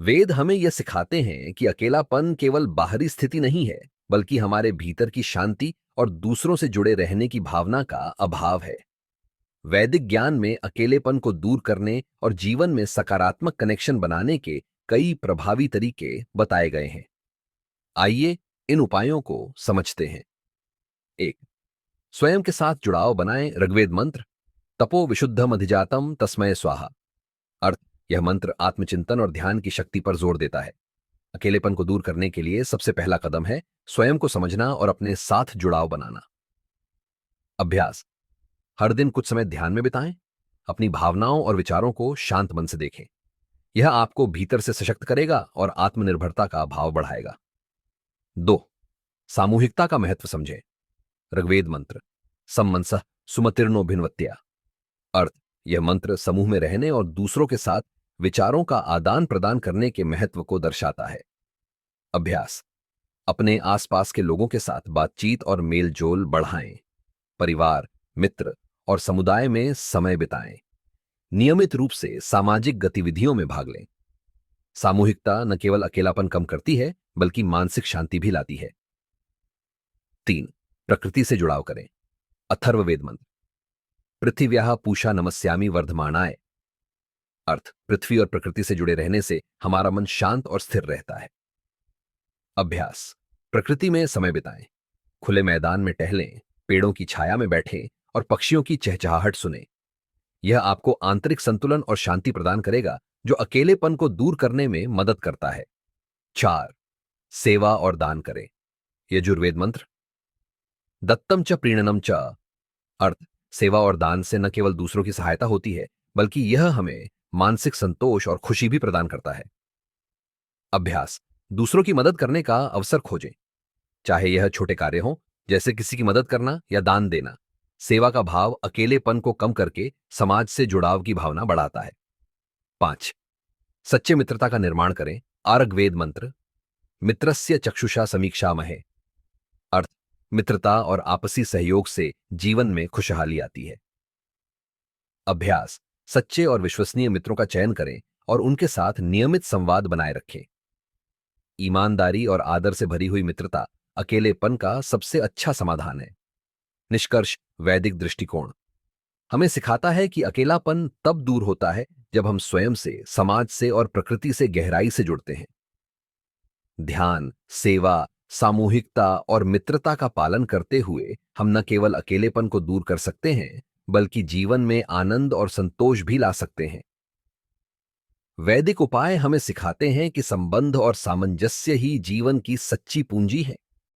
वेद हमें यह सिखाते हैं कि अकेलापन केवल बाहरी स्थिति नहीं है, बल्कि हमारे भीतर की शांति और दूसरों से जुड़े रहने की भावना का अभाव है। वैदिक ज्ञान में अकेलेपन को दूर करने और जीवन में सकारात्मक कनेक्शन बनाने के कई प्रभावी तरीके बताए गए हैं। आइए इन उपायों को समझते हैं। एक, स्वयं के साथ जुड़ाव बनाएं। ऋग्वेद मंत्र तपो विशुद्धम अधिजातम तस्मय स्वाहा। अर्थ, यह मंत्र आत्मचिंतन और ध्यान की शक्ति पर जोर देता है। अकेलेपन को दूर करने के लिए सबसे पहला कदम है स्वयं को समझना और अपने साथ जुड़ाव बनाना। अभ्यास, हर दिन कुछ समय ध्यान में बिताएं। अपनी भावनाओं और विचारों को शांत मन से देखें। यह आपको भीतर से सशक्त करेगा और आत्मनिर्भरता का भाव बढ़ाएगा। 2, सामूहिकता का महत्व समझें। ऋग्वेद मंत्र सम्मनसः सुमतिर्नो भिन्वत्या। अर्थ, यह मंत्र समूह में रहने और दूसरों के साथ विचारों का आदान प्रदान करने के महत्व को दर्शाता है। अभ्यास, अपने आसपास के लोगों के साथ बातचीत और मेलजोल बढ़ाएं। परिवार, मित्र और समुदाय में समय बिताएं। नियमित रूप से सामाजिक गतिविधियों में भाग लें। सामूहिकता न केवल अकेलापन कम करती है, बल्कि मानसिक शांति भी लाती है। 3, प्रकृति से जुड़ाव करें। अथर्ववेद मंत्र पृथिव्याः पूषा नमस्यामि वर्धमानाय। अर्थ, पृथ्वी और प्रकृति से जुड़े रहने से हमारा मन शांत और स्थिर रहता है। अभ्यास, प्रकृति में समय बिताएं। खुले मैदान में टहलें, पेड़ों की छाया में बैठें और पक्षियों की चहचहाहट सुनें। यह आपको आंतरिक संतुलन और शांति प्रदान करेगा, जो अकेलेपन को दूर करने में मदद करता है। 4, सेवा और दान करें। यजुर्वेद मंत्र दत्तम च प्रीणनम च। अर्थ, सेवा और दान से न केवल दूसरों की सहायता होती है, बल्कि यह हमें मानसिक संतोष और खुशी भी प्रदान करता है। अभ्यास, दूसरों की मदद करने का अवसर खोजें। चाहे यह छोटे कार्य हों, जैसे किसी की मदद करना या दान देना। सेवा का भाव अकेलेपन को कम करके समाज से जुड़ाव की भावना बढ़ाता है। 5, सच्चे मित्रता का निर्माण करें। आर्गवेद मंत्र मित्रस्य चक्षुषा समीक्षामहे। अर्थ, मित्रता और आपसी सहयोग से जीवन में खुशहाली आती है। अभ्यास, सच्चे और विश्वसनीय मित्रों का चयन करें और उनके साथ नियमित संवाद बनाए रखें। ईमानदारी और आदर से भरी हुई मित्रता अकेलेपन का सबसे अच्छा समाधान है। निष्कर्ष, वैदिक दृष्टिकोण हमें सिखाता है कि अकेलापन तब दूर होता है जब हम स्वयं से, समाज से और प्रकृति से गहराई से जुड़ते हैं। ध्यान, सेवा, सामूहिकता और मित्रता का पालन करते हुए हम न केवल अकेलेपन को दूर कर सकते हैं, बल्कि जीवन में आनंद और संतोष भी ला सकते हैं। वैदिक उपाय हमें सिखाते हैं कि संबंध और सामंजस्य ही जीवन की सच्ची पूंजी है।